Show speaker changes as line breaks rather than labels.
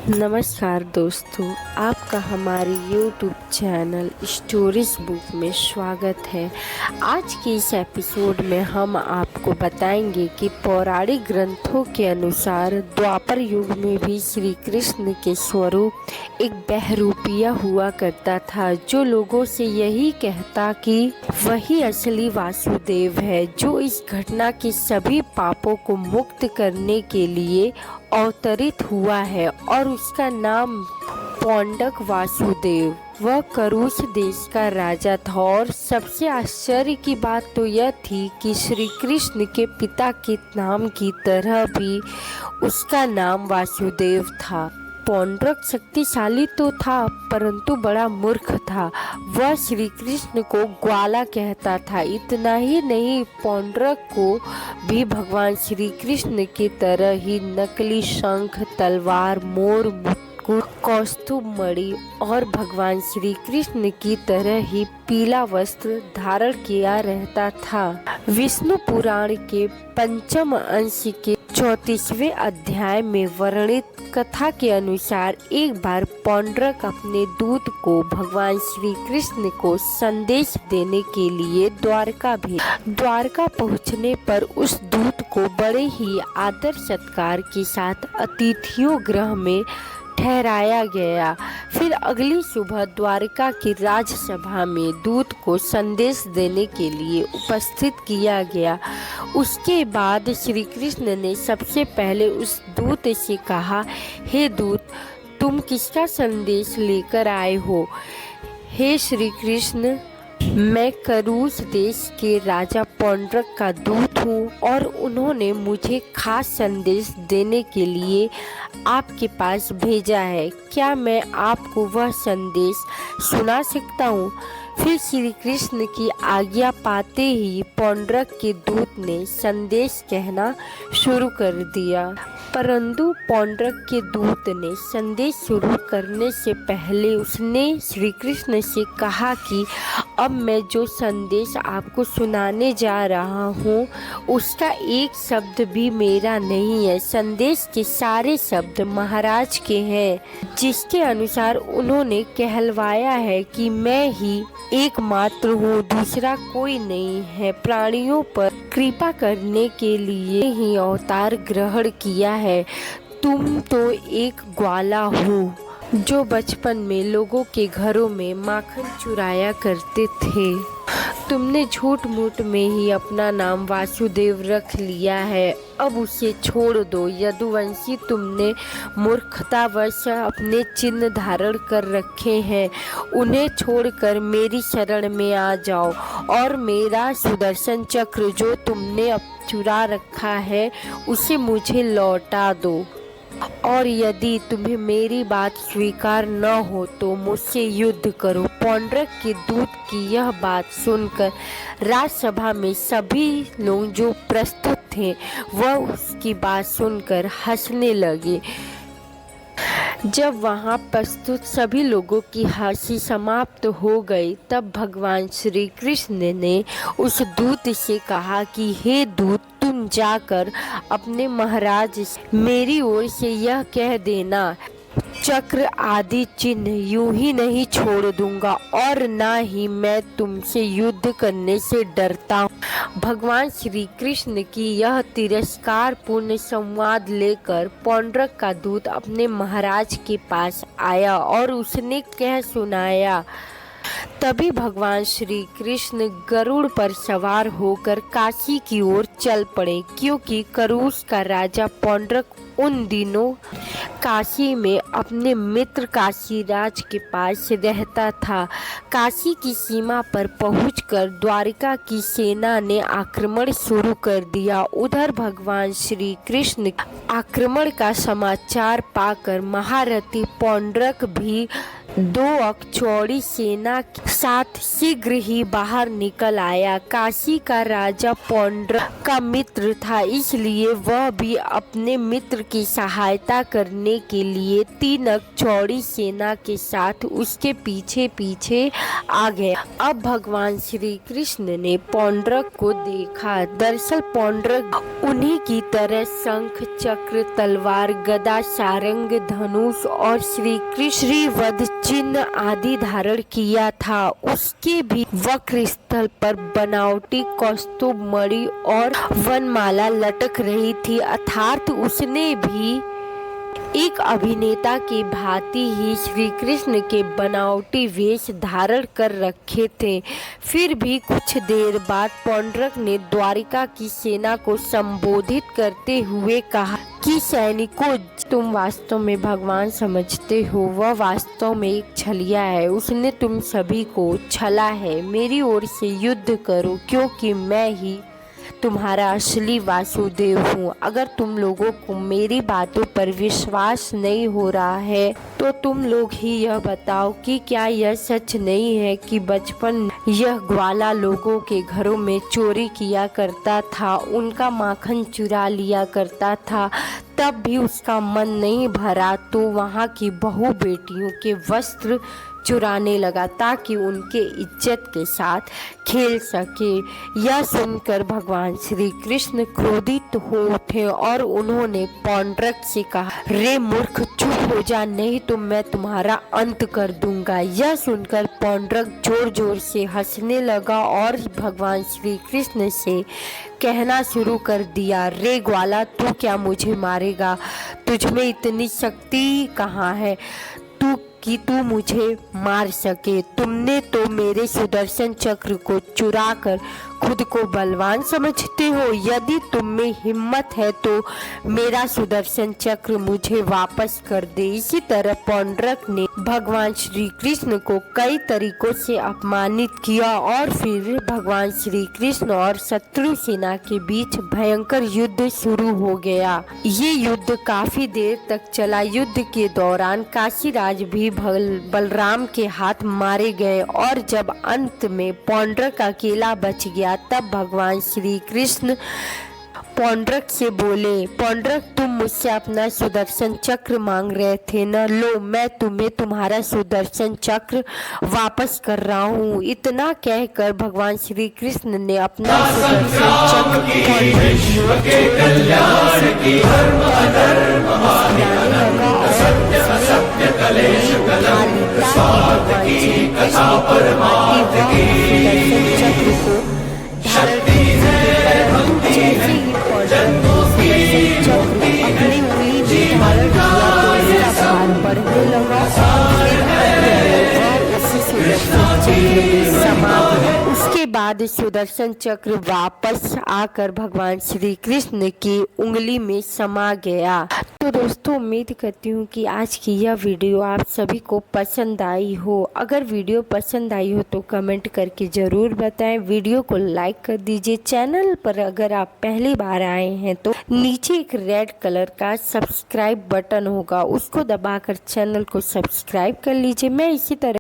नमस्कार दोस्तों, आपका हमारे YouTube चैनल स्टोरीज बुक में स्वागत है। आज के इस एपिसोड में हम आपको बताएंगे कि पौराणिक ग्रंथों के अनुसार द्वापर युग में भी श्री कृष्ण के स्वरूप एक बहरूपिया हुआ करता था, जो लोगों से यही कहता कि वही असली वासुदेव है, जो इस घटना के सभी पापों को मुक्त करने के लिए अवतरित हुआ है और उसका नाम पौंडक वासुदेव। वह करुष देश का राजा था और सबसे आश्चर्य की बात तो यह थी कि श्री कृष्ण के पिता के नाम की तरह भी उसका नाम वासुदेव था। पौंड्रक शक्तिशाली तो था परंतु बड़ा मूर्ख था। वह श्री कृष्ण को ग्वाला कहता था। इतना ही नहीं, पौंड्रक को भी भगवान श्री कृष्ण की तरह ही नकली शंख, तलवार, मोर, मुकुट, कौस्तुभ मणि और भगवान श्री कृष्ण की तरह ही पीला वस्त्र धारण किया रहता था। विष्णु पुराण के पंचम अंश के 34वें अध्याय में वर्णित कथा के अनुसार एक बार पौंड्रक अपने दूत को भगवान श्री कृष्ण को संदेश देने के लिए द्वारका पहुंचने पर उस दूत को बड़े ही आदर सत्कार के साथ अतिथियों गृह में ठहराया गया। फिर अगली सुबह द्वारका की राजसभा में दूत को संदेश देने के लिए उपस्थित किया गया। उसके बाद श्री कृष्ण ने सबसे पहले उस दूत से कहा, हे दूत, तुम किसका संदेश लेकर आए हो? हे श्री कृष्ण, मैं करुष देश के राजा पौंड्रक का दूत हूँ और उन्होंने मुझे खास संदेश देने के लिए आपके पास भेजा है। क्या मैं आपको वह संदेश सुना सकता हूँ? फिर श्री कृष्ण की आज्ञा पाते ही पौंड्रक के दूत ने संदेश कहना शुरू कर दिया। परंतु पौंड्रक के दूत ने संदेश शुरू करने से पहले उसने श्री कृष्ण से कहा कि अब मैं जो संदेश आपको सुनाने जा रहा हूँ उसका एक शब्द भी मेरा नहीं है। संदेश के सारे शब्द महाराज के हैं, जिसके अनुसार उन्होंने कहलवाया है कि मैं ही एकमात्र हूँ, दूसरा कोई नहीं है। प्राणियों पर कृपा करने के लिए ही अवतार ग्रहण किया है। तुम तो एक ग्वाला हो जो बचपन में लोगों के घरों में माखन चुराया करते थे। तुमने झूठ मूठ में ही अपना नाम वासुदेव रख लिया है, अब उसे छोड़ दो। यदुवंशी, तुमने मूर्खतावश अपने चिन्ह धारण कर रखे हैं, उन्हें छोड़कर मेरी शरण में आ जाओ और मेरा सुदर्शन चक्र जो तुमने अब चुरा रखा है उसे मुझे लौटा दो। और यदि तुम्हें मेरी बात स्वीकार न हो तो मुझसे युद्ध करो। पौंड्रक के दूत की यह बात सुनकर राजसभा में सभी लोग जो प्रस्तुत थे वह उसकी बात सुनकर हंसने लगे। जब वहां प्रस्तुत सभी लोगों की हंसी समाप्त हो गई, तब भगवान श्री कृष्ण ने उस दूत से कहा कि हे दूत, तुम जाकर अपने महाराज से मेरी ओर से यह कह देना, चक्र आदि चिन्ह यूं ही नहीं छोड़ दूंगा और ना ही मैं तुमसे युद्ध करने से डरता हूँ। भगवान श्री कृष्ण की यह तिरस्कार पूर्ण संवाद लेकर पौंड्रक का दूत अपने महाराज के पास आया और उसने कह सुनाया। तभी भगवान श्री कृष्ण गरुड़ पर सवार होकर काशी की ओर चल पड़े, क्योंकि करुष का राजा पौंड्रक उन दिनों काशी में अपने मित्र काशीराज के पास रहता था। काशी की सीमा पर पहुंचकर द्वारिका की सेना ने आक्रमण शुरू कर दिया। उधर भगवान श्री कृष्ण आक्रमण का समाचार पाकर महारथी पौंड्रक भी 2 अक चौड़ी सेना के साथ शीघ्र ही बाहर निकल आया। काशी का राजा पौंड्रक का मित्र था, इसलिए वह भी अपने मित्र की सहायता करने के लिए 3 अक चौड़ी सेना के साथ उसके पीछे पीछे आ गया। अब भगवान श्री कृष्ण ने पौंड्रक को देखा। दरअसल पौंड्रक उन्हीं की तरह शंख, चक्र, तलवार, गदा, सारंग, धनुष और श्री कृष्ण वध चिन्ह आदि धारण किया था। उसके भी वक्र स्थल पर बनावटी कौस्तुभ मणि और वनमाला लटक रही थी, अर्थात उसने भी एक अभिनेता की भांति ही श्री कृष्ण के बनावटी वेश धारण कर रखे थे। फिर भी कुछ देर बाद पौंड्रक ने द्वारिका की सेना को संबोधित करते हुए कहा कि सैनिकों, तुम वास्तव में भगवान समझते हो, वह वास्तव में एक छलिया है। उसने तुम सभी को छला है। मेरी ओर से युद्ध करो, क्योंकि मैं ही तुम्हारा असली वासुदेव हूँ। अगर तुम लोगों को मेरी बातों पर विश्वास नहीं हो रहा है तो तुम लोग ही यह बताओ कि क्या यह सच नहीं है कि बचपन यह ग्वाला लोगों के घरों में चोरी किया करता था, उनका माखन चुरा लिया करता था, तब भी उसका मन नहीं भरा तो वहाँ की बहू बेटियों के वस्त्र चुराने लगा ताकि उनके इज्जत के साथ खेल सके। यह सुनकर भगवान श्री कृष्ण क्रोधित हो उठे और उन्होंने पौंड्रक से कहा, रे मूर्ख, चुप हो जा, नहीं तो मैं तुम्हारा अंत कर दूंगा। यह सुनकर पौंड्रक जोर जोर से हंसने लगा और भगवान श्री कृष्ण से कहना शुरू कर दिया, रे ग्वाला, तू क्या मुझे मारेगा? तुझमें इतनी शक्ति कहाँ है कि तू मुझे मार सके? तुमने तो मेरे सुदर्शन चक्र को चुराकर खुद को बलवान समझते हो। यदि तुम में हिम्मत है तो मेरा सुदर्शन चक्र मुझे वापस कर दे। इसी तरह पौंड्रक ने भगवान श्री कृष्ण को कई तरीकों से अपमानित किया और फिर भगवान श्री कृष्ण और शत्रु सेना के बीच भयंकर युद्ध शुरू हो गया। ये युद्ध काफी देर तक चला। युद्ध के दौरान काशीराज भी बलराम के हाथ मारे गए और जब अंत में पौंड्रक अकेला बच गया तब भगवान श्री कृष्ण पौंड्रक से बोले, पौंड्रक, तुम मुझसे अपना सुदर्शन चक्र मांग रहे थे न, लो मैं तुम्हें तुम्हारा सुदर्शन चक्र वापस कर रहा हूँ। इतना कहकर भगवान श्री कृष्ण ने अपना सुदर्शन चक्र पौंड्रक की ओर छोड़ दिया। बढ़ने लगा उसके बाद सुदर्शन चक्र वापस आकर भगवान श्री कृष्ण की उंगली में समा गया। तो दोस्तों, उम्मीद करती हूँ कि आज की यह वीडियो आप सभी को पसंद आई हो। अगर वीडियो पसंद आई हो तो कमेंट करके ज़रूर बताएं। वीडियो को लाइक कर दीजिए। चैनल पर अगर आप पहली बार आए हैं तो नीचे एक रेड कलर का सब्सक्राइब बटन होगा, उसको दबाकर चैनल को सब्सक्राइब कर लीजिए। मैं इसी तरह